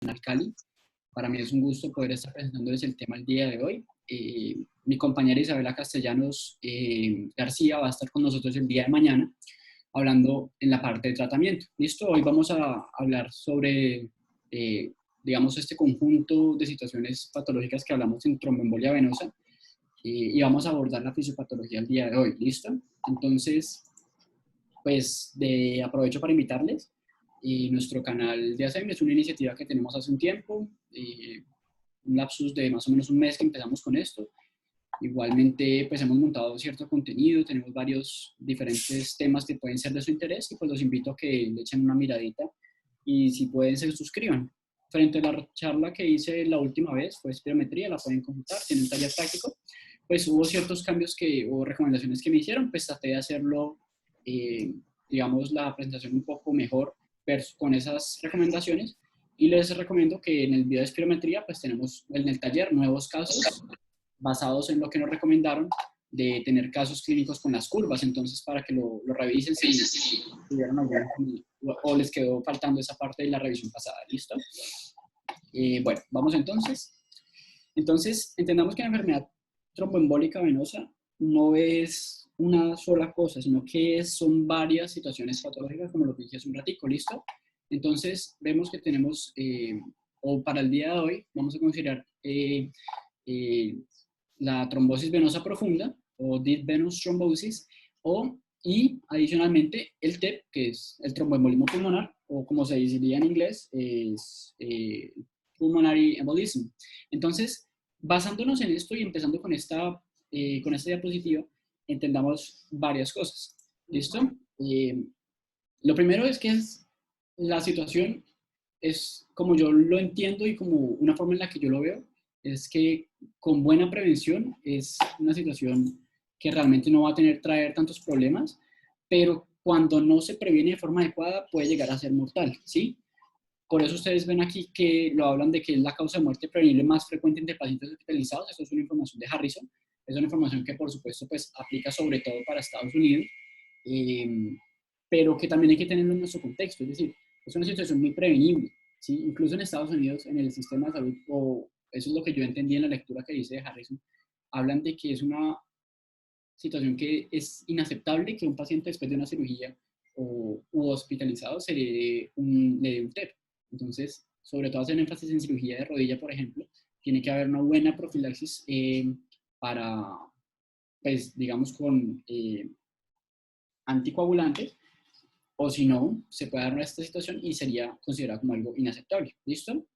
Nacional Cali. Para mí es un gusto poder estar presentándoles el tema el día de hoy. Mi compañera Isabela Castellanos García va a estar con nosotros el día de mañana hablando en la parte de tratamiento. ¿Listo? Hoy vamos a hablar sobre, digamos, este conjunto de situaciones patológicas que hablamos en tromboembolia venosa y vamos a abordar la fisiopatología el día de hoy. ¿Listo? Entonces, pues aprovecho para invitarles. Nuestro canal de ASEM es una iniciativa que tenemos hace un tiempo, un lapsus de más o menos un mes que empezamos con esto. Igualmente, pues hemos montado cierto contenido, tenemos varios diferentes temas que pueden ser de su interés y pues los invito a que le echen una miradita y si pueden se suscriban. Frente a la charla que hice la última vez, fue espirometría, la pueden consultar, tiene un taller práctico, pues hubo ciertos cambios o recomendaciones que me hicieron, pues traté de hacerlo, digamos, la presentación un poco mejor con esas recomendaciones y les recomiendo que en el video de espirometría pues tenemos en el taller nuevos casos basados en lo que nos recomendaron de tener casos clínicos con las curvas, entonces para que lo revisen si tuvieron algún o les quedó faltando esa parte de la revisión pasada, ¿listo? Bueno, vamos entonces. Entonces, entendamos que la enfermedad tromboembólica venosa no es una sola cosa, sino que son varias situaciones patológicas, como lo dije hace un ratico, ¿listo? Entonces, vemos que tenemos, o para el día de hoy, vamos a considerar la trombosis venosa profunda, o deep venous thrombosis, y adicionalmente el TEP, que es el tromboembolismo pulmonar, o como se diría en inglés, es pulmonary embolism. Entonces, basándonos en esto y empezando con esta diapositiva, entendamos varias cosas. ¿Listo? Lo primero es que la situación es, como yo lo entiendo y como una forma en la que yo lo veo, es que con buena prevención es una situación que realmente no va a traer tantos problemas, pero cuando no se previene de forma adecuada puede llegar a ser mortal, ¿sí? Por eso ustedes ven aquí que lo hablan de que es la causa de muerte prevenible más frecuente entre pacientes hospitalizados. Esto es una información de Harrison. Es una información que, por supuesto, pues aplica sobre todo para Estados Unidos, pero que también hay que tenerlo en nuestro contexto. Es decir, es una situación muy prevenible, ¿sí? Incluso en Estados Unidos, en el sistema de salud, o eso es lo que yo entendí en la lectura que dice de Harrison, hablan de que es una situación que es inaceptable que un paciente después de una cirugía u hospitalizado le dé un TEP. Entonces, sobre todo hacer énfasis en cirugía de rodilla, por ejemplo, tiene que haber una buena profilaxis para, pues, digamos, con anticoagulantes, o si no, se puede dar esta situación y sería considerado como algo inaceptable. ¿Listo?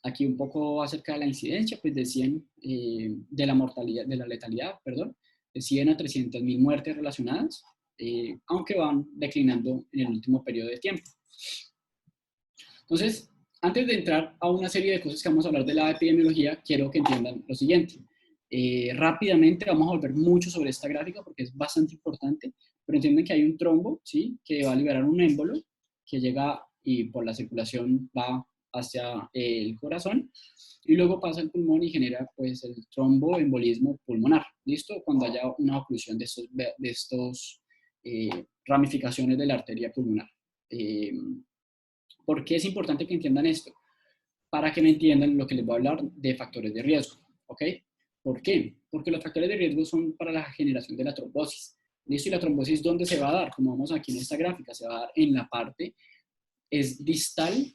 Aquí un poco acerca de la incidencia, pues decían de la mortalidad, de la letalidad, perdón, de 100 a 300.000 muertes relacionadas, aunque van declinando en el último periodo de tiempo. Entonces, antes de entrar a una serie de cosas que vamos a hablar de la epidemiología, quiero que entiendan lo siguiente. Rápidamente vamos a volver mucho sobre esta gráfica porque es bastante importante, pero entienden que hay un trombo, ¿sí? Que va a liberar un émbolo que llega y por la circulación va hacia el corazón y luego pasa al pulmón y genera pues el tromboembolismo pulmonar, ¿listo? Cuando haya una oclusión de estos ramificaciones de la arteria pulmonar. ¿Por qué es importante que entiendan esto? Para que me entiendan lo que les voy a hablar de factores de riesgo, ¿ok? ¿Por qué? Porque los factores de riesgo son para la generación de la trombosis. ¿Listo? Y la trombosis, ¿dónde se va a dar? Como vemos aquí en esta gráfica, se va a dar en la parte, es distal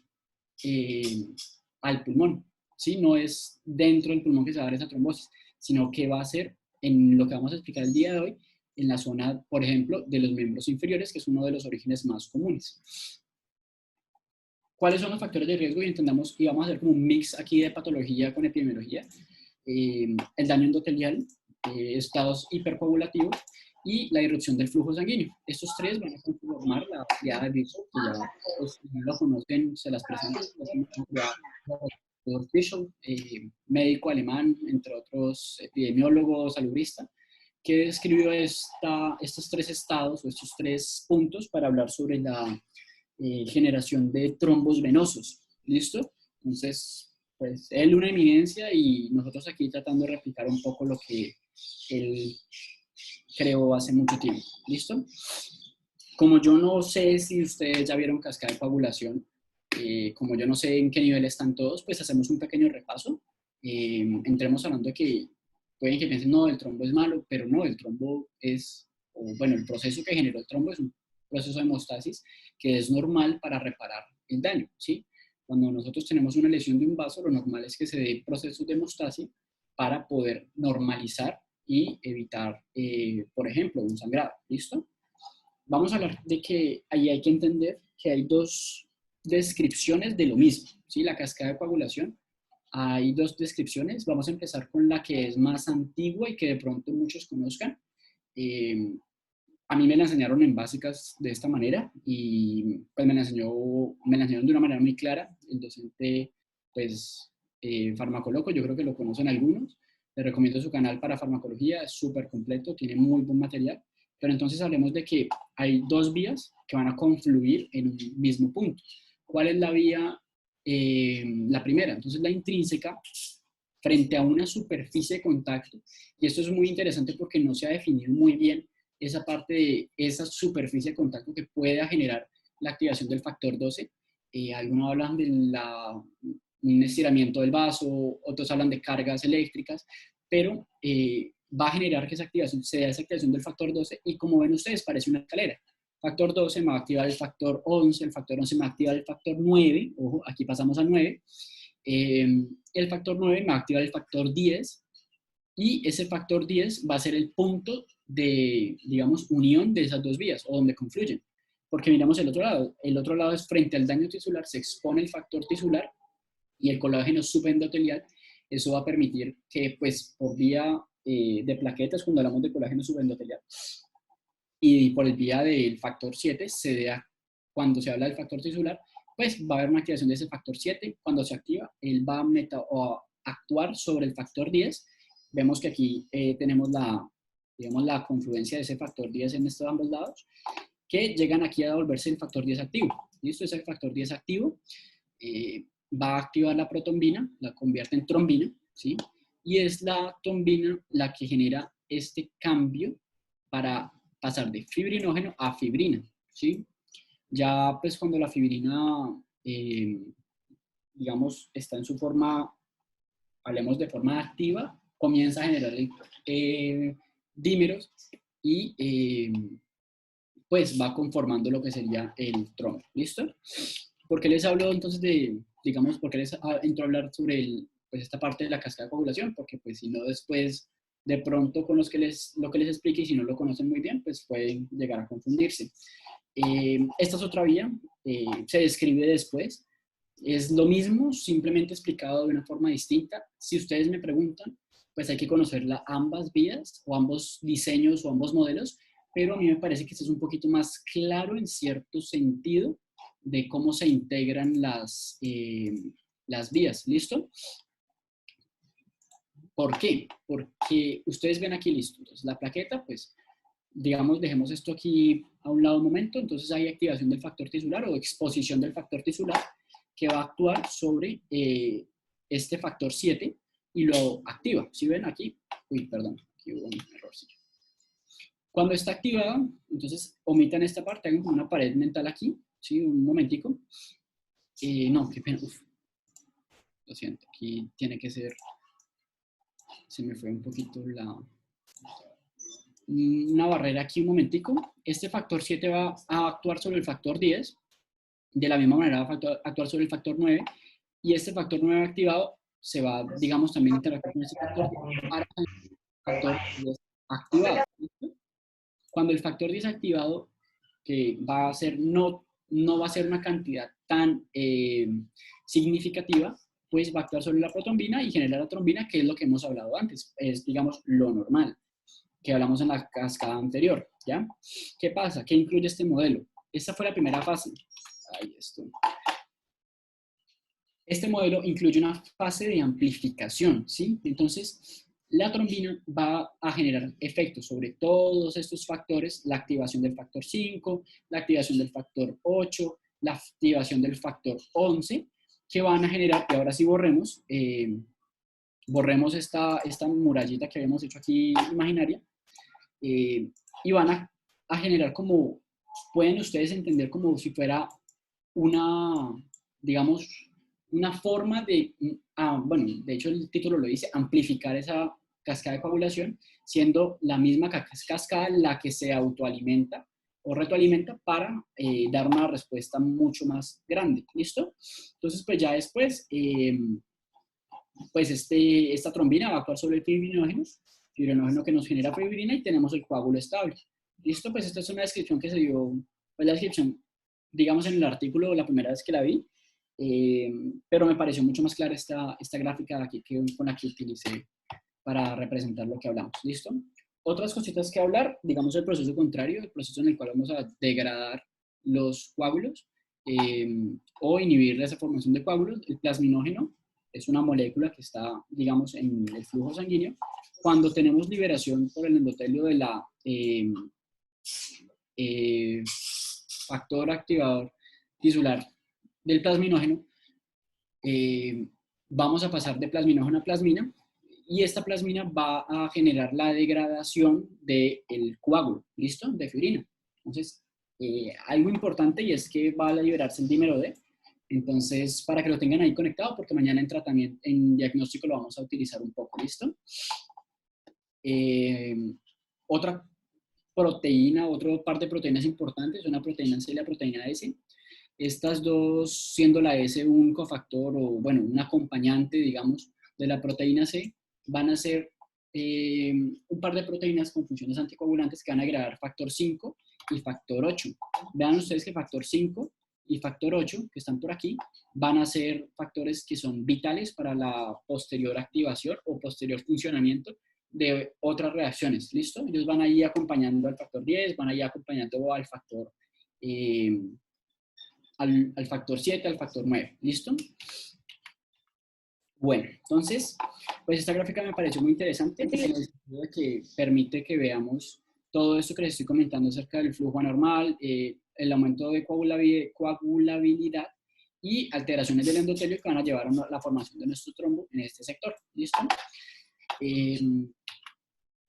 al pulmón, ¿sí? No es dentro del pulmón que se va a dar esa trombosis, sino que va a ser, en lo que vamos a explicar el día de hoy, en la zona, por ejemplo, de los miembros inferiores, que es uno de los orígenes más comunes. ¿Cuáles son los factores de riesgo? Y entendamos, y vamos a hacer como un mix aquí de patología con epidemiología. El daño endotelial, estados hipercoagulativos y la irrupción del flujo sanguíneo. Estos tres van a conformar la triada de riesgo, que ya pues, si no lo conocen, se las presento. Dr. Fischl, médico alemán, entre otros epidemiólogo, saludista, que describió estos tres estados o estos tres puntos para hablar sobre la generación de trombos venosos. ¿Listo? Entonces, pues él una eminencia y nosotros aquí tratando de replicar un poco lo que él creó hace mucho tiempo. ¿Listo? Como yo no sé si ustedes ya vieron Cascada de Coagulación, Como yo no sé en qué nivel están todos, pues hacemos un pequeño repaso. Entremos hablando de que pueden que piensen, no, el trombo es malo, pero no, el trombo es, o bueno, el proceso que generó el trombo es un proceso de hemostasis que es normal para reparar el daño, ¿sí? Cuando nosotros tenemos una lesión de un vaso, lo normal es que se dé procesos de hemostasis para poder normalizar y evitar, por ejemplo, un sangrado, ¿listo? Vamos a hablar de que ahí hay que entender que hay dos descripciones de lo mismo, ¿sí? La cascada de coagulación, hay dos descripciones. Vamos a empezar con la que es más antigua y que de pronto muchos conozcan. Eh, a mí me la enseñaron en básicas de esta manera y pues me la enseñaron de una manera muy clara. El docente, pues, farmacólogo, yo creo que lo conocen algunos. Les recomiendo su canal para farmacología, es súper completo, tiene muy buen material. Pero entonces hablemos de que hay dos vías que van a confluir en un mismo punto. ¿Cuál es la vía? La primera, entonces la intrínseca, frente a una superficie de contacto. Y esto es muy interesante porque no se ha definido muy bien esa parte de esa superficie de contacto que pueda generar la activación del factor 12. Algunos hablan de un estiramiento del vaso, otros hablan de cargas eléctricas, pero va a generar que esa activación sea esa activación del factor 12 y como ven ustedes parece una escalera. Factor 12 me va a activar el factor 11, el factor 11 me va a activar el factor 9, ojo, aquí pasamos a 9, el factor 9 me va a activar el factor 10 y ese factor 10 va a ser el punto de, digamos, unión de esas dos vías o donde confluyen. Porque miramos el otro lado es frente al daño tisular, se expone el factor tisular y el colágeno subendotelial. Eso va a permitir que, pues, por vía de plaquetas, cuando hablamos de colágeno subendotelial, y por el vía del factor 7, se dé cuando se habla del factor tisular, pues va a haber una activación de ese factor 7. Cuando se activa, él va a actuar sobre el factor 10. Vemos que aquí tenemos digamos, la confluencia de ese factor 10 en estos ambos lados, que llegan aquí a volverse el factor 10 activo. ¿Listo? Ese factor 10 activo va a activar la protombina, la convierte en trombina, ¿sí? Y es la trombina la que genera este cambio para pasar de fibrinógeno a fibrina, ¿sí? Ya pues cuando la fibrina, digamos, está en su forma, hablemos de forma activa, comienza a generar dímeros y pues va conformando lo que sería el trombo, ¿listo? ¿Por qué les hablo entonces de, digamos, por qué les entro a hablar sobre pues esta parte de la cascada de coagulación? Porque pues si no después, de pronto con lo que les explique y si no lo conocen muy bien, pues pueden llegar a confundirse. Esta es otra vía, se describe después. Es lo mismo, simplemente explicado de una forma distinta. Si ustedes me preguntan, pues hay que conocer ambas vías o ambos diseños o ambos modelos, pero a mí me parece que este es un poquito más claro en cierto sentido de cómo se integran las vías. ¿Listo? ¿Por qué? Porque ustedes ven aquí, listo. Entonces, la plaqueta, pues, digamos, dejemos esto aquí a un lado un momento. Entonces, hay activación del factor tisular o exposición del factor tisular que va a actuar sobre este factor 7 y lo activa. ¿Sí ven aquí? Uy, perdón, aquí hubo un errorcillo. Cuando está activada, entonces omitan esta parte, hagan como una pared mental aquí, ¿sí? Un momentico. No, qué pena, uf. Lo siento, aquí tiene que ser, se me fue un poquito una barrera aquí un momentico. Este factor 7 va a actuar sobre el factor 10, de la misma manera va a actuar sobre el factor 9, y este factor 9 activado se va, digamos, también a interactuar con este factor para el factor 10 activado. ¿Listo? Cuando el factor 10 activado, que va a ser, no va a ser una cantidad tan significativa, pues va a actuar sobre la protombina y genera la trombina, que es lo que hemos hablado antes, es, digamos, lo normal, que hablamos en la cascada anterior, ¿ya? ¿Qué pasa? ¿Qué incluye este modelo? Esta fue la primera fase. Ahí está. Este modelo incluye una fase de amplificación, ¿sí? Entonces, la trombina va a generar efectos sobre todos estos factores, la activación del factor 5, la activación del factor 8, la activación del factor 11, que van a generar, y ahora sí borremos esta murallita que habíamos hecho aquí imaginaria, y van a generar como, pueden ustedes entender como si fuera una, digamos, una forma de, bueno, de hecho el título lo dice, amplificar esa cascada de coagulación, siendo la misma cascada la que se autoalimenta o retroalimenta para dar una respuesta mucho más grande. ¿Listo? Entonces, pues ya después, pues esta trombina va a actuar sobre el fibrinógeno que nos genera fibrina y tenemos el coágulo estable. ¿Listo? Pues esta es una descripción que se dio, pues la descripción, digamos, en el artículo la primera vez que la vi, pero me pareció mucho más clara esta gráfica de aquí con la que utilicé para representar lo que hablamos. ¿Listo? Otras cositas que hablar, digamos el proceso contrario, el proceso en el cual vamos a degradar los coágulos o inhibir esa formación de coágulos. El plasminógeno es una molécula que está, digamos, en el flujo sanguíneo. Cuando tenemos liberación por el endotelio de la factor activador tisular del plasminógeno, vamos a pasar de plasminógeno a plasmina, y esta plasmina va a generar la degradación del coágulo, ¿listo? De fibrina. Entonces, algo importante y es que va a liberarse el dímero D. Entonces, para que lo tengan ahí conectado, porque mañana en tratamiento, en diagnóstico lo vamos a utilizar un poco, ¿listo? Otra proteína, otro par de proteínas importantes, una proteína C y la proteína S. Estas dos, siendo la S un cofactor o, bueno, un acompañante, digamos, de la proteína C, van a ser un par de proteínas con funciones anticoagulantes que van a agregar factor 5 y factor 8. Vean ustedes que factor 5 y factor 8, que están por aquí, van a ser factores que son vitales para la posterior activación o posterior funcionamiento de otras reacciones, ¿listo? Ellos van a ir acompañando al factor 10, van a ir acompañando al factor, al factor 7, al factor 9, ¿listo? Bueno, entonces, pues esta gráfica me pareció muy interesante, en el sentido de que permite que veamos todo esto que les estoy comentando acerca del flujo anormal, el aumento de coagulabilidad y alteraciones del endotelio que van a llevar a la formación de nuestro trombo en este sector, ¿listo?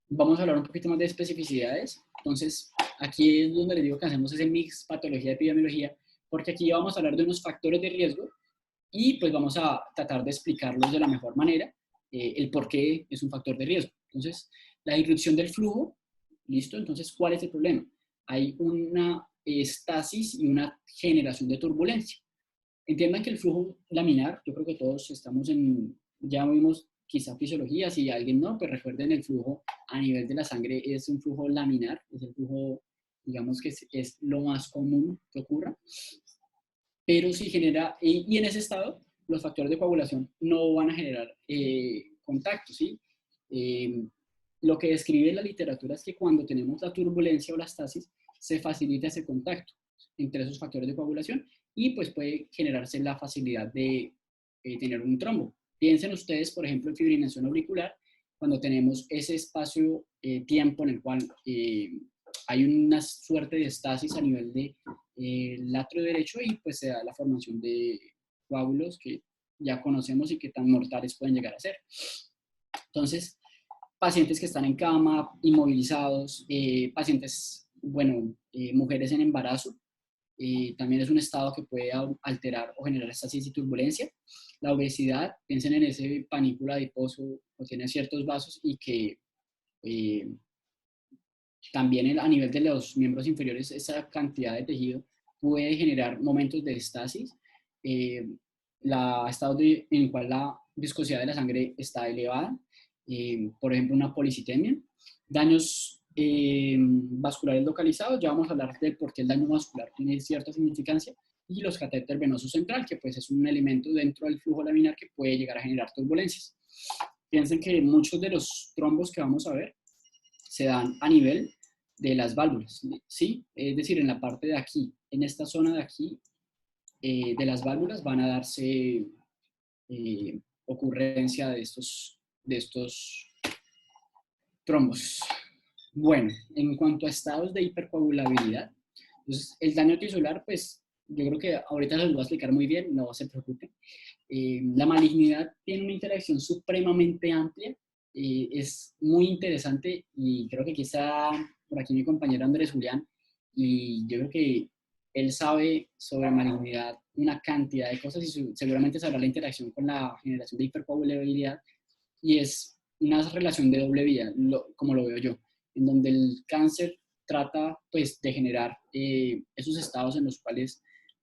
Vamos a hablar un poquito más de especificidades. Entonces, aquí es donde les digo que hacemos ese mix patología-epidemiología, porque aquí vamos a hablar de unos factores de riesgo y pues vamos a tratar de explicarlos de la mejor manera, el por qué es un factor de riesgo. Entonces, la irrupción del flujo, ¿listo? Entonces, ¿cuál es el problema? Hay una estasis y una generación de turbulencia. Entiendan que el flujo laminar, yo creo que todos estamos ya vimos quizá fisiología, si alguien no, pues recuerden el flujo a nivel de la sangre es un flujo laminar, es el flujo, digamos que es lo más común que ocurra, pero si genera, y en ese estado, los factores de coagulación no van a generar contacto, ¿sí? Lo que describe la literatura es que cuando tenemos la turbulencia o la estasis, se facilita ese contacto entre esos factores de coagulación y pues puede generarse la facilidad de tener un trombo. Piensen ustedes, por ejemplo, en fibrinación auricular, cuando tenemos ese espacio-tiempo en el cual hay una suerte de estasis a nivel de atrio derecho y pues se da la formación de coágulos que ya conocemos y que tan mortales pueden llegar a ser. Entonces, pacientes que están en cama, inmovilizados, pacientes, bueno, mujeres en embarazo, también es un estado que puede alterar o generar estasis y turbulencia. La obesidad, piensen en ese panículo adiposo o tiene ciertos vasos y que también a nivel de los miembros inferiores esa cantidad de tejido puede generar momentos de estasis, estados en el cual la viscosidad de la sangre está elevada, por ejemplo una policitemia, daños vasculares localizados, ya vamos a hablar del por qué el daño vascular tiene cierta significancia, y los catéter venoso central, que pues es un elemento dentro del flujo laminar que puede llegar a generar turbulencias. Piensen que muchos de los trombos que vamos a ver se dan a nivel de las válvulas, ¿sí? Es decir, en la parte de aquí, en esta zona de aquí, de las válvulas van a darse ocurrencia de estos trombos. Bueno, en cuanto a estados de hipercoagulabilidad, entonces el daño tisular, pues yo creo que ahorita se lo voy a explicar muy bien, no se preocupen. La malignidad tiene una interacción supremamente amplia, es muy interesante y creo que aquí está por aquí mi compañero Andrés Julián y yo creo que él sabe sobre malignidad una cantidad de cosas y seguramente sabrá la interacción con la generación de hipercoagulabilidad, y es una relación de doble vía, como lo veo yo, en donde el cáncer trata pues de generar esos estados en los cuales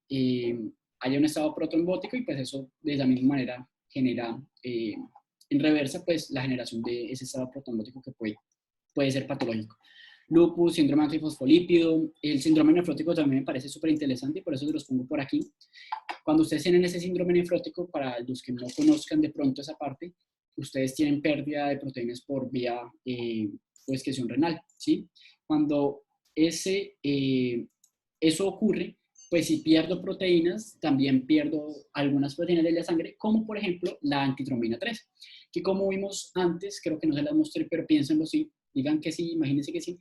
eh, haya un estado protrombótico, y pues eso de la misma manera genera en reversa pues la generación de ese estado protrombótico que puede ser patológico. Lupus, síndrome antifosfolípido, el síndrome nefrótico también me parece súper interesante y por eso se los pongo por aquí. Cuando ustedes tienen ese síndrome nefrótico, para los que no conozcan de pronto esa parte, ustedes tienen pérdida de proteínas por vía o excreción renal, ¿sí? Cuando eso ocurre, pues si pierdo proteínas, también pierdo algunas proteínas de la sangre, como por ejemplo la antitrombina 3, que como vimos antes, creo que no se las mostré, pero piénsenlo sí, digan que sí, imagínense que sí.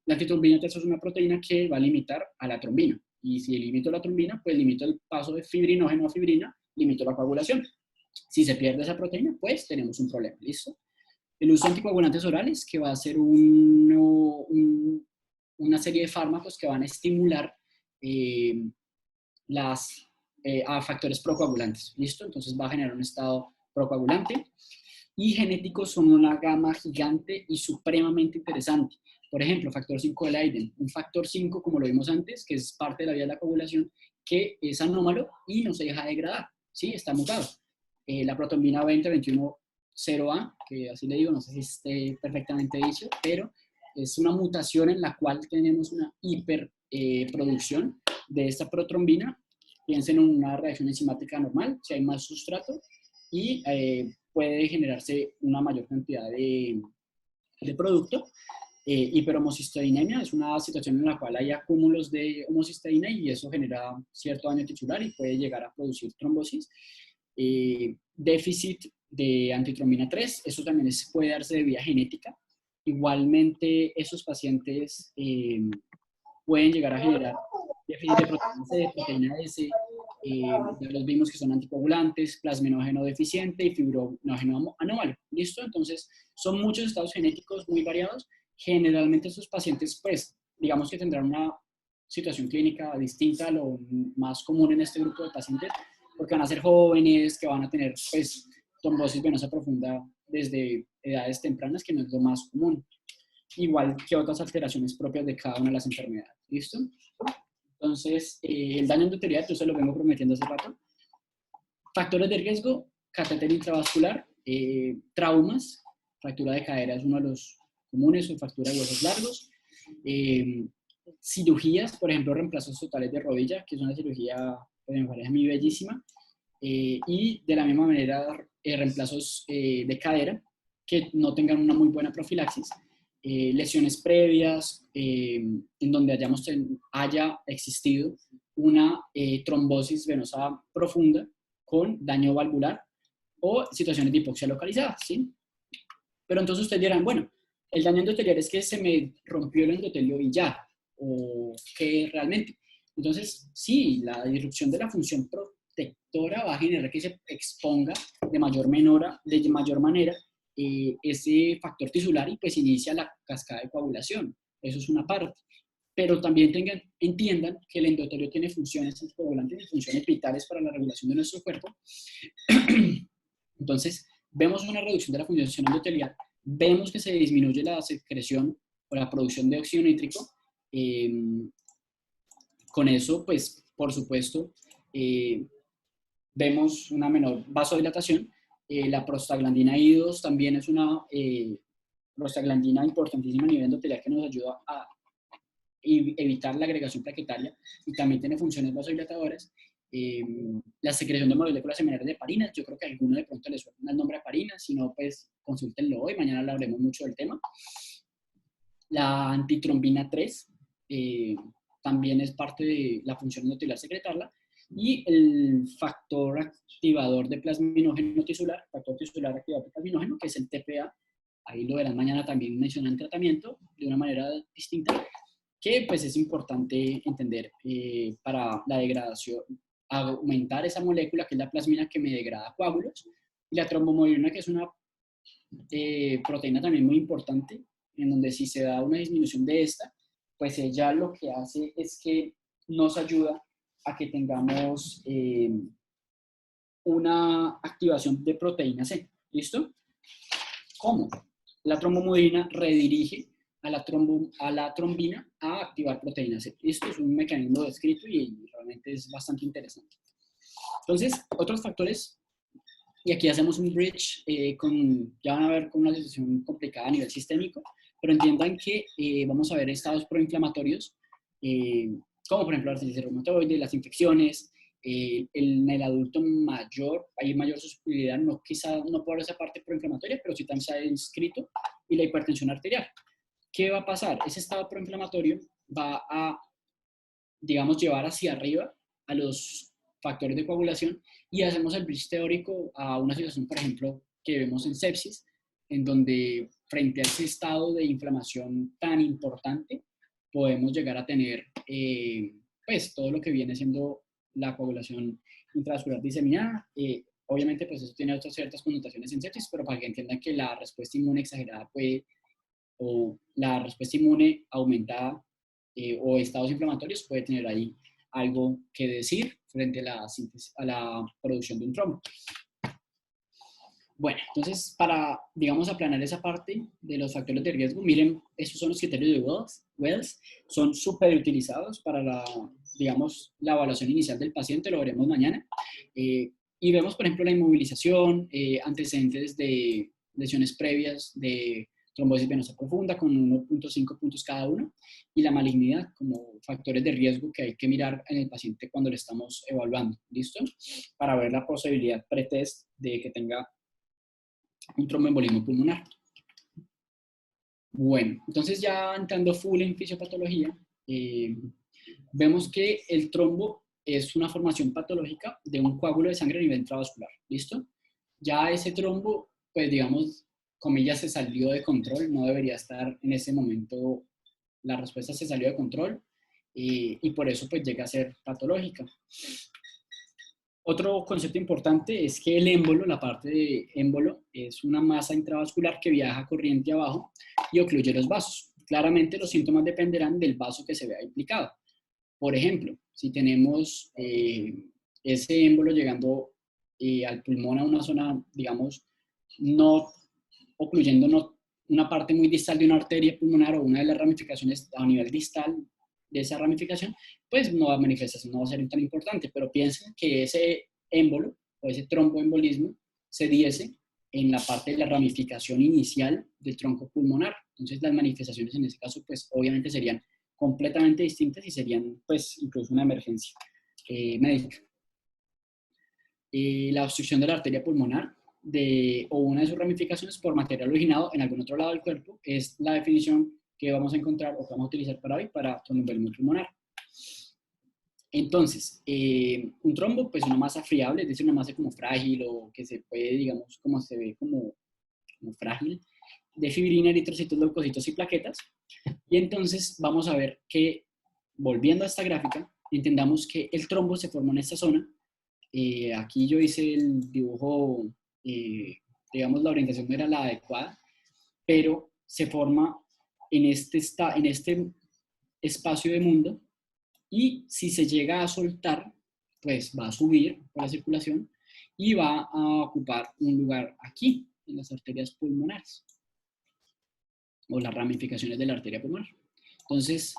La antitrombina 3 es una proteína que va a limitar a la trombina, y si limito la trombina, pues limito el paso de fibrinógeno a fibrina, limito la coagulación. Si se pierde esa proteína, pues tenemos un problema, ¿listo? El uso de anticoagulantes orales, que va a ser una serie de fármacos que van a estimular eh, a factores procoagulantes, ¿listo? Entonces va a generar un estado procoagulante. Y genéticos son una gama gigante y supremamente interesante. Por ejemplo, factor 5 de Leiden, un factor 5, como lo vimos antes, que es parte de la vía de la coagulación, que es anómalo y no se deja degradar, ¿sí? Está mutado. La protombina 20-21-0A, que así le digo, no sé si esté perfectamente dicho, pero es una mutación en la cual tenemos una hiperproducción de esta protrombina. Piensen en una reacción enzimática normal, si hay más sustrato, y puede generarse una mayor cantidad de producto. Hiperhomocisteinemia es una situación en la cual hay acúmulos de homocisteína y eso genera cierto daño tisular y puede llegar a producir trombosis. Déficit de antitrombina 3, eso también puede darse de vía genética. Igualmente, esos pacientes pueden llegar a generar déficit de proteína C, de proteína S, ya los vimos que son anticoagulantes, plasminógeno deficiente y fibrinógeno anómalo. ¿Listo? Entonces, son muchos estados genéticos muy variados. Generalmente estos pacientes, pues, digamos que tendrán una situación clínica distinta a lo más común en este grupo de pacientes, porque van a ser jóvenes, que van a tener, pues, trombosis venosa profunda desde edades tempranas, que no es lo más común, igual que otras alteraciones propias de cada una de las enfermedades. ¿Listo? Entonces, el daño endotelial, yo se lo vengo prometiendo hace rato. Factores de riesgo, catéter intravascular, traumas, fractura de cadera es uno de los comunes, o fractura de huesos largos. Cirugías, por ejemplo, reemplazos totales de rodilla, que es una cirugía que me parece a mí bellísima. Y de la misma manera, reemplazos de cadera que no tengan una muy buena profilaxis. Lesiones previas en donde haya existido una trombosis venosa profunda con daño valvular o situaciones de hipoxia localizada, ¿sí? Pero entonces ustedes dirán, bueno, el daño endotelial es que se me rompió el endotelio y ya, o qué realmente. Entonces, sí, la disrupción de la función protectora va a generar que se exponga de mayor manera ese factor tisular y pues inicia la cascada de coagulación. Eso es una parte. Pero también entiendan que el endotelio tiene funciones anticoagulantes y funciones vitales para la regulación de nuestro cuerpo. Entonces, vemos una reducción de la función endotelial, vemos que se disminuye la secreción o la producción de óxido nítrico. Con eso, pues, por supuesto, vemos una menor vasodilatación. La prostaglandina I2 también es una prostaglandina importantísima a nivel endotelial que nos ayuda a evitar la agregación plaquetaria y también tiene funciones vasodilatadoras. La secreción de moléculas seminales de heparinas, yo creo que a alguno de pronto le suena el nombre heparina, si no, pues consúltenlo hoy, mañana hablaremos mucho del tema. La antitrombina 3 también es parte de la función endotelar secretarla, y el factor activador de plasminógeno tisular, factor tisular activador de plasminógeno, que es el TPA, ahí lo verán mañana también mencionado en tratamiento de una manera distinta, que pues es importante entender para la degradación, aumentar esa molécula que es la plasmina que me degrada coágulos, y la trombomodulina, que es una proteína también muy importante, en donde si se da una disminución de esta, pues ella lo que hace es que nos ayuda a que tengamos una activación de proteína C. ¿Listo? ¿Cómo? La trombomodulina redirige a la trombina a activar proteína C. Esto es un mecanismo descrito y realmente es bastante interesante. Entonces, otros factores, y aquí hacemos un bridge ya van a ver con una situación complicada a nivel sistémico, pero entiendan que vamos a ver estados proinflamatorios, como por ejemplo la artritis reumatoide, las infecciones. En el adulto mayor hay mayor susceptibilidad, quizá no por esa parte proinflamatoria, pero sí también se ha inscrito, y la hipertensión arterial. ¿Qué va a pasar? Ese estado proinflamatorio va a, digamos, llevar hacia arriba a los factores de coagulación y hacemos el bridge teórico a una situación, por ejemplo, que vemos en sepsis, en donde frente a ese estado de inflamación tan importante, podemos llegar a tener pues todo lo que viene siendo la coagulación intravascular diseminada. Obviamente, pues eso tiene otras ciertas connotaciones en sepsis, pero para que entiendan que la respuesta inmune exagerada o la respuesta inmune aumentada o estados inflamatorios puede tener ahí algo que decir frente a la producción de un trombo. Bueno, entonces para, digamos, aplanar esa parte de los factores de riesgo, miren, esos son los criterios de Wells, son súper utilizados para digamos, la evaluación inicial del paciente, lo veremos mañana. Y vemos, por ejemplo, la inmovilización, antecedentes de lesiones previas de trombosis venosa profunda con 1.5 puntos cada uno, y la malignidad como factores de riesgo que hay que mirar en el paciente cuando le estamos evaluando, ¿listo? Para ver la posibilidad pretest de que tenga un tromboembolismo pulmonar. Bueno, entonces ya entrando full en fisiopatología, vemos que el trombo es una formación patológica de un coágulo de sangre a nivel intravascular, ¿listo? Ya ese trombo, pues digamos, comillas, se salió de control, no debería estar en ese momento, la respuesta se salió de control, y por eso pues llega a ser patológica. Otro concepto importante es que el émbolo, la parte de émbolo, es una masa intravascular que viaja corriente abajo y ocluye los vasos. Claramente los síntomas dependerán del vaso que se vea implicado. Por ejemplo, si tenemos ese émbolo llegando al pulmón a una zona, digamos, no ocluyendo una parte muy distal de una arteria pulmonar o una de las ramificaciones a nivel distal de esa ramificación, pues no va a manifestarse, no va a ser tan importante, pero piensen que ese émbolo o ese tromboembolismo se diese en la parte de la ramificación inicial del tronco pulmonar. Entonces las manifestaciones en ese caso, pues obviamente serían completamente distintas y serían pues incluso una emergencia médica. La obstrucción de la arteria pulmonar o una de sus ramificaciones por material originado en algún otro lado del cuerpo es la definición que vamos a encontrar o que vamos a utilizar para hoy para tromboembolismo pulmonar. Entonces, un trombo, pues una masa friable, es decir, una masa como frágil o que se puede, digamos, como se ve como frágil, de fibrina, eritrocitos, leucocitos y plaquetas. Y entonces vamos a ver que, volviendo a esta gráfica, entendamos que el trombo se forma en esta zona. Aquí yo hice el dibujo, digamos, la orientación no era la adecuada, pero se forma en este espacio de mundo, y si se llega a soltar, pues va a subir por la circulación y va a ocupar un lugar aquí, en las arterias pulmonares, o las ramificaciones de la arteria pulmonar. Entonces,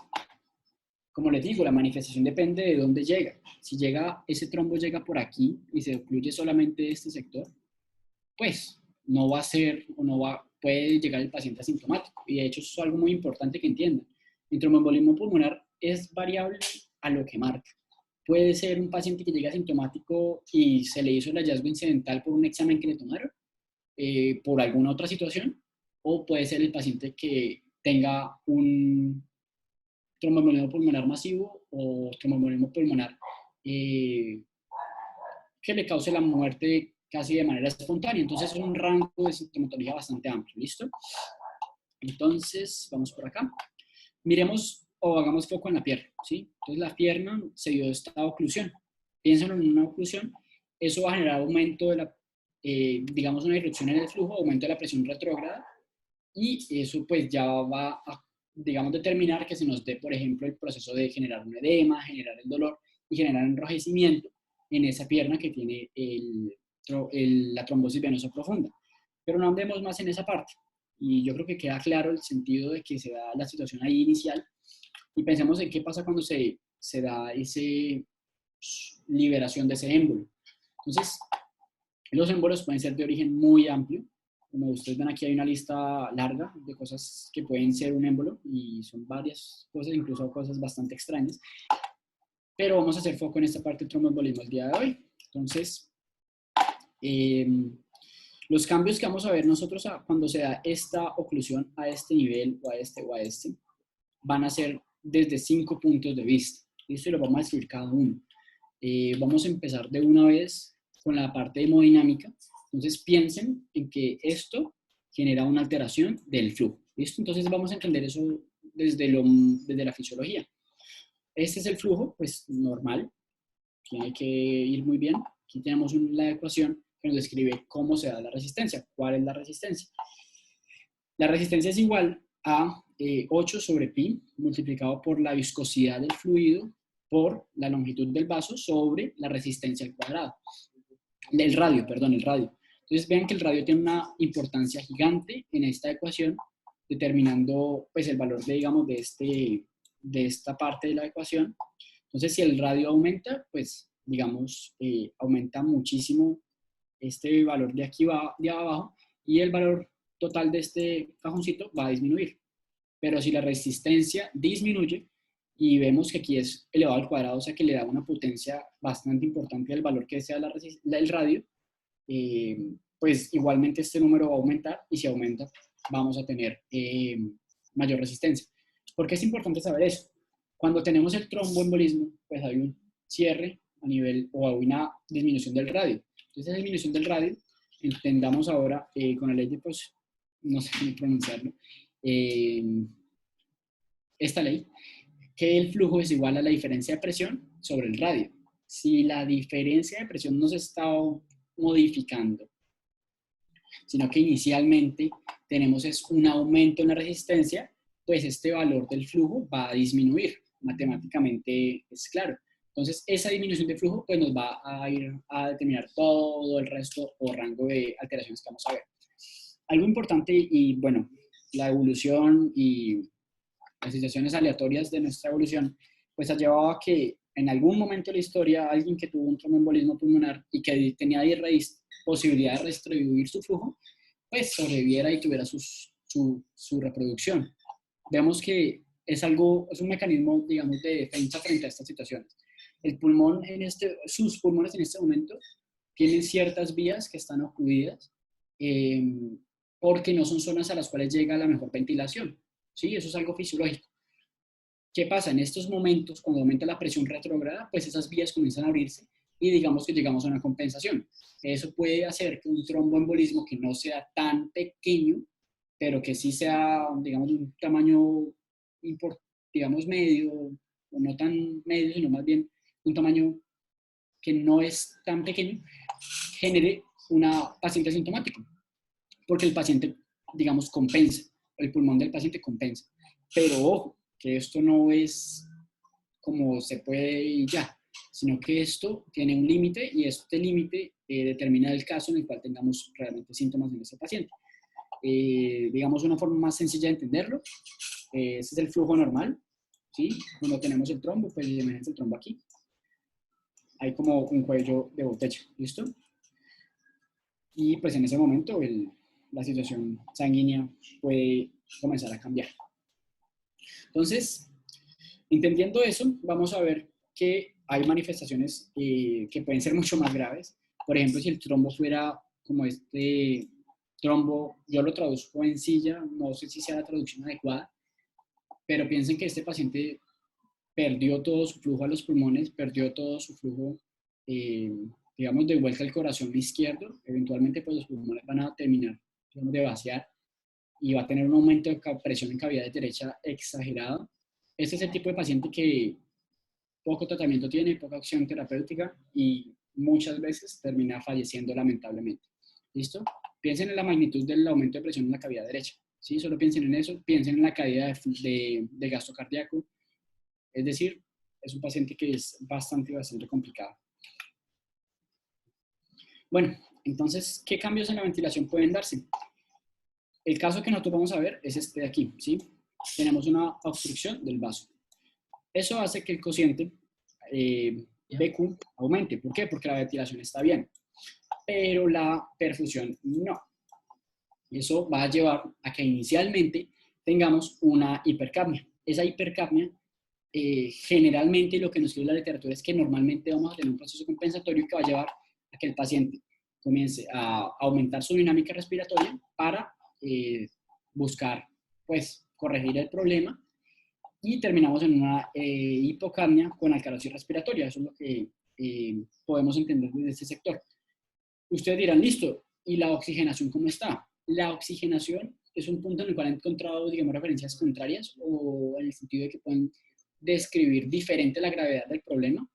como les digo, la manifestación depende de dónde llega. Si ese trombo llega por aquí y se ocluye solamente este sector, pues no va a ser o puede llegar el paciente asintomático. Y de hecho eso es algo muy importante que entiendan. El tromboembolismo pulmonar es variable a lo que marca. Puede ser un paciente que llega asintomático y se le hizo el hallazgo incidental por un examen que le tomaron, por alguna otra situación, o puede ser el paciente que tenga un tromboembolismo pulmonar masivo o tromboembolismo pulmonar que le cause la muerte casi de manera espontánea. Entonces es un rango de sintomatología bastante amplio, ¿listo? Entonces, vamos por acá. Miremos o hagamos foco en la pierna, ¿sí? Entonces la pierna se dio esta oclusión. Piénsenlo en una oclusión, eso va a generar aumento de digamos, una irrupción en el flujo, aumento de la presión retrógrada, y eso pues ya va a, digamos, determinar que se nos dé, por ejemplo, el proceso de generar un edema, generar el dolor, y generar enrojecimiento en esa pierna que tiene la trombosis venosa profunda. Pero no andemos más en esa parte. Y yo creo que queda claro el sentido de que se da la situación ahí inicial y pensemos en qué pasa cuando se da esa liberación de ese émbolo. Entonces, los émbolos pueden ser de origen muy amplio. Como ustedes ven aquí hay una lista larga de cosas que pueden ser un émbolo y son varias cosas, incluso cosas bastante extrañas. Pero vamos a hacer foco en esta parte del tromboembolismo el día de hoy. Entonces, los cambios que vamos a ver nosotros cuando se da esta oclusión a este nivel o a este, van a ser desde 5 puntos de vista. Listo, y lo vamos a escribir cada uno. Vamos a empezar de una vez con la parte hemodinámica. Entonces piensen en que esto genera una alteración del flujo. ¿Listo? Entonces vamos a entender eso desde la fisiología. Este es el flujo, pues normal, tiene que ir muy bien. Aquí tenemos la ecuación que nos describe cómo se da la resistencia. ¿Cuál es la resistencia? La resistencia es igual a 8 sobre pi multiplicado por la viscosidad del fluido por la longitud del vaso sobre la resistencia al cuadrado. El radio. Entonces vean que el radio tiene una importancia gigante en esta ecuación, determinando pues el valor digamos, de esta parte de la ecuación. Entonces si el radio aumenta, pues digamos, aumenta muchísimo este valor de aquí de abajo y el valor total de este cajoncito va a disminuir. Pero si la resistencia disminuye, y vemos que aquí es elevado al cuadrado, o sea que le da una potencia bastante importante al valor que sea el radio, pues igualmente este número va a aumentar y si aumenta vamos a tener mayor resistencia. ¿Por qué es importante saber eso? Cuando tenemos el tromboembolismo, pues hay un cierre a nivel o una disminución del radio. Entonces, esa disminución del radio, entendamos ahora con la ley de, pues, no sé cómo pronunciarlo, esta ley, que el flujo es igual a la diferencia de presión sobre el radio. Si la diferencia de presión no se está modificando, sino que inicialmente tenemos un aumento en la resistencia, pues este valor del flujo va a disminuir. Matemáticamente es claro. Entonces, esa disminución de flujo pues nos va a ir a determinar todo el resto o rango de alteraciones que vamos a ver. Algo importante y bueno, la evolución y las situaciones aleatorias de nuestra evolución, pues ha llevado a que en algún momento de la historia alguien que tuvo un tromboembolismo pulmonar y que tenía posibilidad de redistribuir su flujo, pues sobreviviera y tuviera su reproducción. Vemos que es un mecanismo, digamos, de defensa frente a estas situaciones. El pulmón sus pulmones en este momento tienen ciertas vías que están ocluidas porque no son zonas a las cuales llega la mejor ventilación. ¿Sí? Eso es algo fisiológico. ¿Qué pasa? En estos momentos, cuando aumenta la presión retrógrada, pues esas vías comienzan a abrirse y digamos que llegamos a una compensación. Eso puede hacer que un tromboembolismo que no sea tan pequeño, pero que sí sea, digamos, de un tamaño, digamos, medio, o no tan medio, sino más bien un tamaño que no es tan pequeño, genere una paciente asintomático, porque el paciente, digamos, compensa, el pulmón del paciente compensa. Pero ojo, que esto no es como se puede y ya, sino que esto tiene un límite y este límite determina el caso en el cual tengamos realmente síntomas en ese paciente. Digamos, una forma más sencilla de entenderlo, ese es el flujo normal, ¿sí? Cuando tenemos el trombo, pues imagínense el trombo aquí. Hay como un cuello de botella, ¿listo? Y pues en ese momento la situación sanguínea puede comenzar a cambiar. Entonces, entendiendo eso, vamos a ver que hay manifestaciones que pueden ser mucho más graves. Por ejemplo, si el trombo fuera como este trombo, yo lo traduzco en silla, no sé si sea la traducción adecuada, pero piensen que este paciente perdió todo su flujo a los pulmones, perdió todo su flujo, digamos, de vuelta al corazón izquierdo. Eventualmente, pues los pulmones van a terminar, digamos, de vaciar y va a tener un aumento de presión en cavidad derecha exagerado. Este es el tipo de paciente que poco tratamiento tiene, poca acción terapéutica y muchas veces termina falleciendo lamentablemente. ¿Listo? Piensen en la magnitud del aumento de presión en la cavidad derecha. ¿Sí? Solo piensen en eso, piensen en la caída de gasto cardíaco. Es decir, es un paciente que es bastante complicado. Bueno, entonces, ¿qué cambios en la ventilación pueden darse? El caso que nosotros vamos a ver es este de aquí, ¿sí? Tenemos una obstrucción del vaso. Eso hace que el cociente BQ aumente. ¿Por qué? Porque la ventilación está bien, pero la perfusión no. Eso va a llevar a que inicialmente tengamos una hipercapnia. Esa hipercapnia, generalmente lo que nos dice la literatura es que normalmente vamos a tener un proceso compensatorio que va a llevar a que el paciente comience a aumentar su dinámica respiratoria para buscar, pues, corregir el problema, y terminamos en una hipocapnia con alcalosis respiratoria. Eso es lo que podemos entender desde este sector. Ustedes dirán, listo, ¿y la oxigenación cómo está? La oxigenación es un punto en el cual he encontrado, digamos, referencias contrarias, o en el sentido de que pueden describir diferente la gravedad del problema.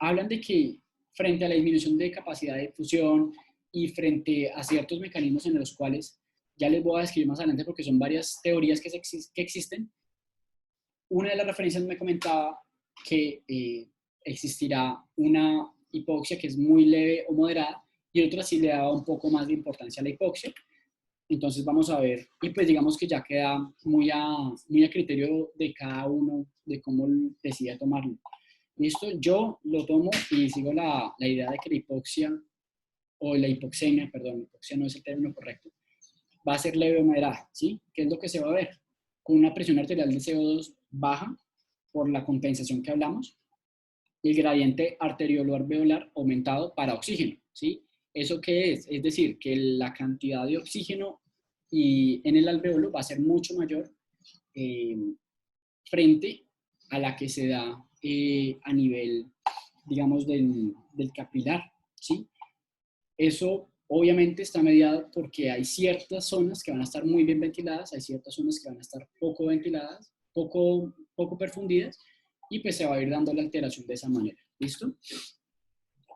Hablan de que frente a la disminución de capacidad de fusión y frente a ciertos mecanismos en los cuales ya les voy a describir más adelante porque son varias teorías que existen, una de las referencias me comentaba que existirá una hipoxia que es muy leve o moderada, y otra sí le daba un poco más de importancia a la hipoxia. Entonces vamos a ver, y pues digamos que ya queda muy a criterio de cada uno de cómo decida tomarlo. ¿Listo? Yo lo tomo y sigo la idea de que la hipoxia, o la hipoxemia, perdón, hipoxia no es el término correcto, va a ser leve o moderada, ¿sí? ¿Qué es lo que se va a ver? Con una presión arterial de CO2 baja por la compensación que hablamos, y el gradiente arteriolo-alveolar aumentado para oxígeno, ¿sí? ¿Eso qué es? Es decir, que la cantidad de oxígeno en el alveolo va a ser mucho mayor frente a la que se da a nivel, digamos, del capilar, ¿sí? Eso obviamente está mediado porque hay ciertas zonas que van a estar muy bien ventiladas, hay ciertas zonas que van a estar poco ventiladas, poco perfundidas, y pues se va a ir dando la alteración de esa manera. ¿Listo?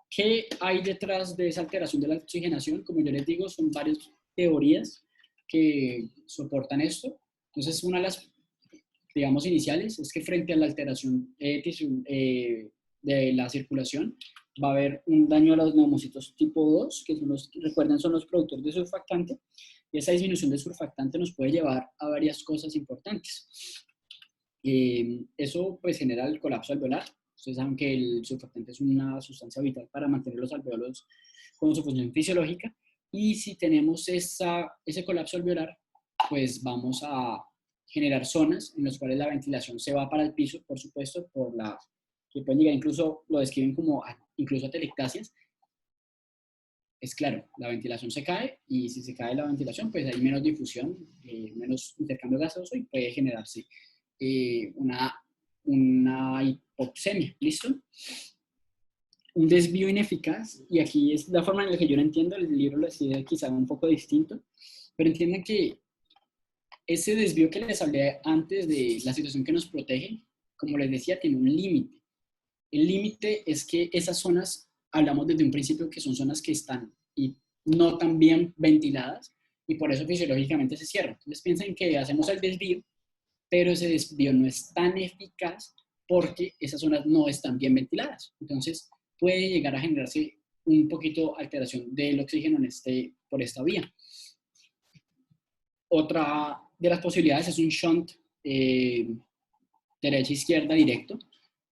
¿Qué hay detrás de esa alteración de la oxigenación? Como yo les digo, son varias teorías que soportan esto. Entonces, una de las, digamos, iniciales es que frente a la alteración de la circulación, va a haber un daño a los neumocitos tipo 2, que son recuerden, son los productores de surfactante, y esa disminución de surfactante nos puede llevar a varias cosas importantes. Eso pues genera el colapso alveolar. Ustedes saben que el surfactante es una sustancia vital para mantener los alveolos con su función fisiológica, y si tenemos ese colapso alveolar, pues vamos a generar zonas en las cuales la ventilación se va para el piso, por supuesto, que pueden llegar, incluso lo describen como incluso atelectasias. Es claro, la ventilación se cae, y si se cae la ventilación, pues hay menos difusión, menos intercambio gaseoso, y puede generarse una hipoxemia. ¿Listo? Un desvío ineficaz, y aquí es la forma en la que yo lo entiendo, el libro lo decide quizá un poco distinto, pero entienden que ese desvío que les hablé antes de la situación que nos protege, como les decía, tiene un límite. El límite es que esas zonas, hablamos desde un principio que son zonas que están y no tan bien ventiladas, y por eso fisiológicamente se cierran. Entonces piensen que hacemos el desvío, pero ese desvío no es tan eficaz porque esas zonas no están bien ventiladas. Entonces puede llegar a generarse un poquito alteración del oxígeno por esta vía. Otra de las posibilidades es un shunt derecha-izquierda directo.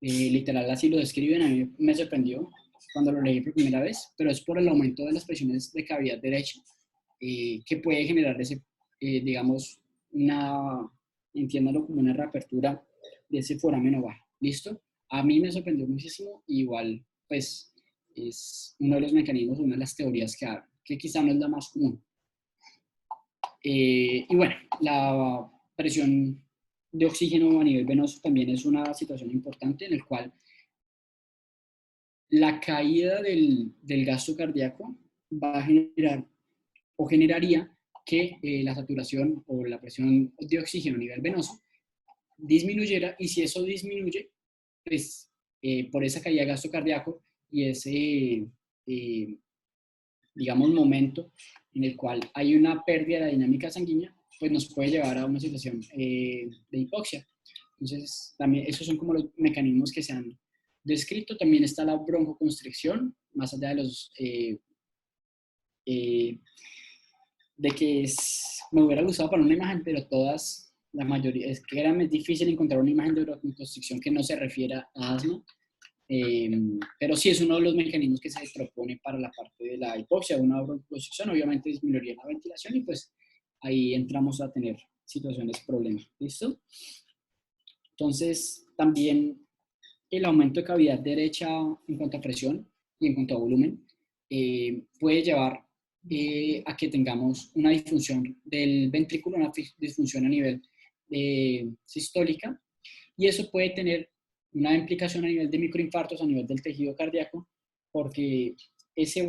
Literal así lo describen, a mí me sorprendió cuando lo leí por primera vez, pero es por el aumento de las presiones de cavidad derecha que puede generar ese, digamos, entiéndalo como una reapertura de ese foramen bajo. ¿Listo? A mí me sorprendió muchísimo, igual pues es uno de los mecanismos, una de las teorías que quizá no es la más común. Y bueno, la presión de oxígeno a nivel venoso también es una situación importante en el cual la caída del gasto cardíaco va a generar o generaría que la saturación o la presión de oxígeno a nivel venoso disminuyera, y si eso disminuye, pues por esa caída de gasto cardíaco y ese, digamos, momento en el cual hay una pérdida de la dinámica sanguínea, pues nos puede llevar a una situación de hipoxia. Entonces, también esos son como los mecanismos que se han descrito. También está la broncoconstricción, más allá de los eh, de que me hubiera gustado para una imagen, pero todas, la mayoría, es que era difícil encontrar una imagen de broncoconstricción que no se refiera a asma, pero sí es uno de los mecanismos que se propone para la parte de la hipoxia, una broncoconstricción, obviamente disminuiría la ventilación y pues ahí entramos a tener situaciones problemas, ¿listo? Entonces, también el aumento de cavidad derecha en cuanto a presión y en cuanto a volumen puede llevar a que tengamos una disfunción del ventrículo, una disfunción a nivel sistólica, y eso puede tener una implicación a nivel de microinfartos, a nivel del tejido cardíaco, porque esa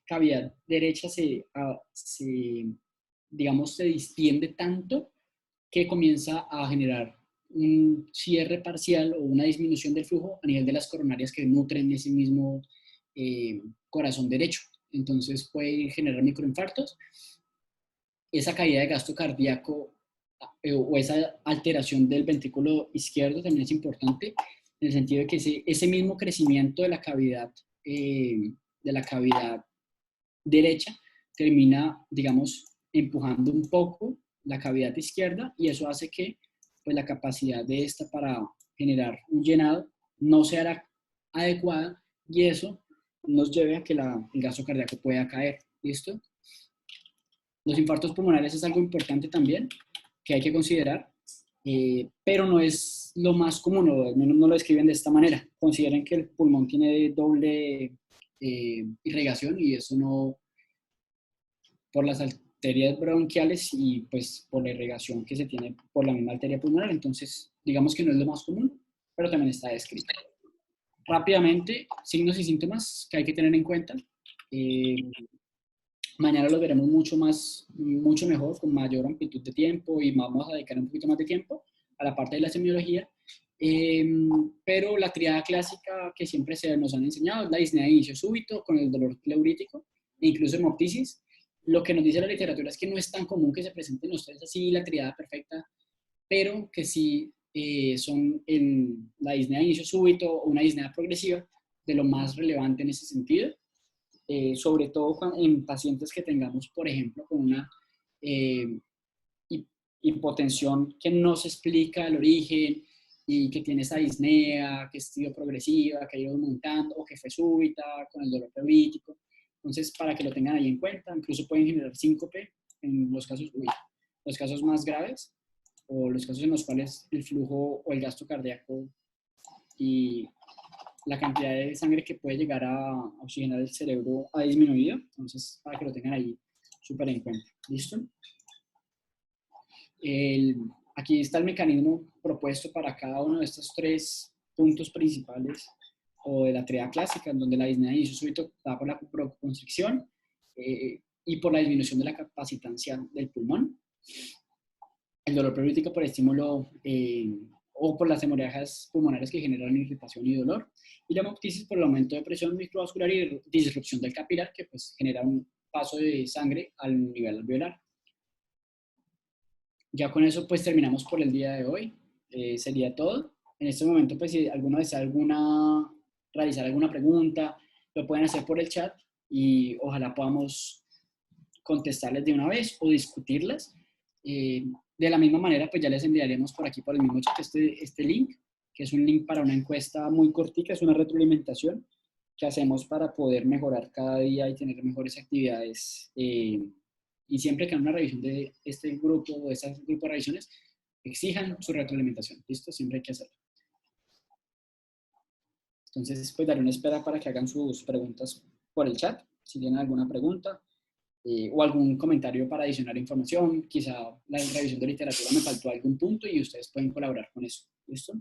cavidad derecha digamos, se distiende tanto que comienza a generar un cierre parcial o una disminución del flujo a nivel de las coronarias que nutren ese mismo corazón derecho. Entonces puede generar microinfartos. Esa caída de gasto cardíaco o esa alteración del ventrículo izquierdo también es importante en el sentido de que ese mismo crecimiento de la cavidad derecha termina, digamos, empujando un poco la cavidad izquierda y eso hace que pues, la capacidad de esta para generar un llenado no sea adecuada y eso nos lleve a que el gasto cardíaco pueda caer. ¿Listo? Los infartos pulmonares es algo importante también que hay que considerar, pero no es lo más común, o al menos no lo describen de esta manera. Consideren que el pulmón tiene doble irrigación y eso no, por las arterias bronquiales y pues por la irrigación que se tiene por la misma arteria pulmonar. Entonces, digamos que no es lo más común, pero también está descrito. Rápidamente, signos y síntomas que hay que tener en cuenta. Mañana los veremos mucho mejor, con mayor amplitud de tiempo y vamos a dedicar un poquito más de tiempo a la parte de la semiología. Pero la triada clásica que siempre nos han enseñado es la disnea de inicio súbito con el dolor pleurítico e incluso hemoptisis. Lo que nos dice la literatura es que no es tan común que se presenten ustedes así la triada perfecta, pero que sí son la disnea de inicio súbito o una disnea progresiva de lo más relevante en ese sentido. Sobre todo en pacientes que tengamos, por ejemplo, con una eh, hipotensión que no se explica el origen y que tiene esa disnea, que es sido progresiva, que ha ido aumentando o que fue súbita con el dolor pleurítico. Entonces, para que lo tengan ahí en cuenta, incluso pueden generar síncope en los casos más graves o los casos en los cuales el flujo o el gasto cardíaco y la cantidad de sangre que puede llegar a oxigenar el cerebro ha disminuido. Entonces, para que lo tengan ahí súper en cuenta. ¿Listo? Aquí está el mecanismo propuesto para cada uno de estos tres puntos principales o de la triada clásica, en donde la disnea de inicio súbito da por la broncoconstricción y por la disminución de la capacitancia del pulmón. El dolor pleurítico por estímulo o por las hemorragias pulmonares que generan irritación y dolor. Y la hemoptisis por el aumento de presión microvascular y disrupción del capilar, que pues genera un paso de sangre al nivel alveolar. Ya con eso pues terminamos por el día de hoy. Sería todo. En este momento pues si alguno desea realizar alguna pregunta, lo pueden hacer por el chat y ojalá podamos contestarles de una vez o discutirlas. De la misma manera, pues ya les enviaremos por aquí por el mismo chat este link, que es un link para una encuesta muy cortica, es una retroalimentación que hacemos para poder mejorar cada día y tener mejores actividades. Y siempre que en una revisión de este grupo o de este grupo de revisiones, exijan su retroalimentación. ¿Listo? Siempre hay que hacerlo. Entonces, pues daré una espera para que hagan sus preguntas por el chat, si tienen alguna pregunta. O algún comentario para adicionar información, quizá la revisión de literatura me faltó algún punto y ustedes pueden colaborar con eso. ¿Listo?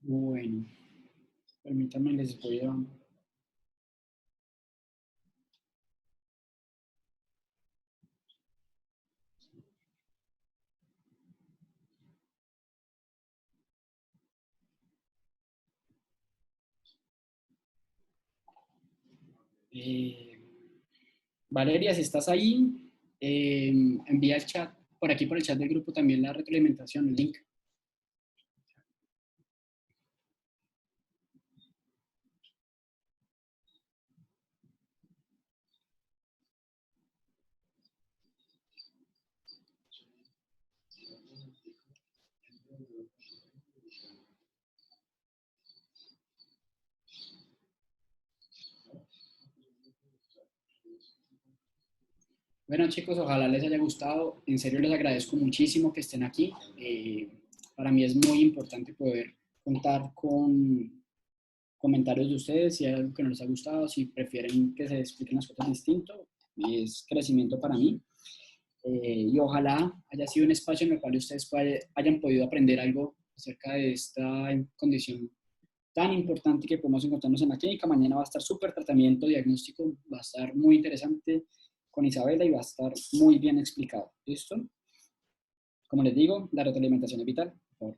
Bueno. Permítanme, les voy a... eh, Valeria, si estás ahí, envía el chat, por aquí por el chat del grupo también la retroalimentación, el link. Bueno, chicos, ojalá les haya gustado. En serio, les agradezco muchísimo que estén aquí. Para mí es muy importante poder contar con comentarios de ustedes, si hay algo que no les ha gustado, si prefieren que se expliquen las cosas distinto. Es crecimiento para mí. Y ojalá haya sido un espacio en el cual ustedes hayan podido aprender algo acerca de esta condición tan importante que podemos encontrarnos en la clínica. Mañana va a estar súper tratamiento diagnóstico, va a estar muy interesante con Isabela y va a estar muy bien explicado. ¿Listo? Como les digo, la retroalimentación es vital. Por favor.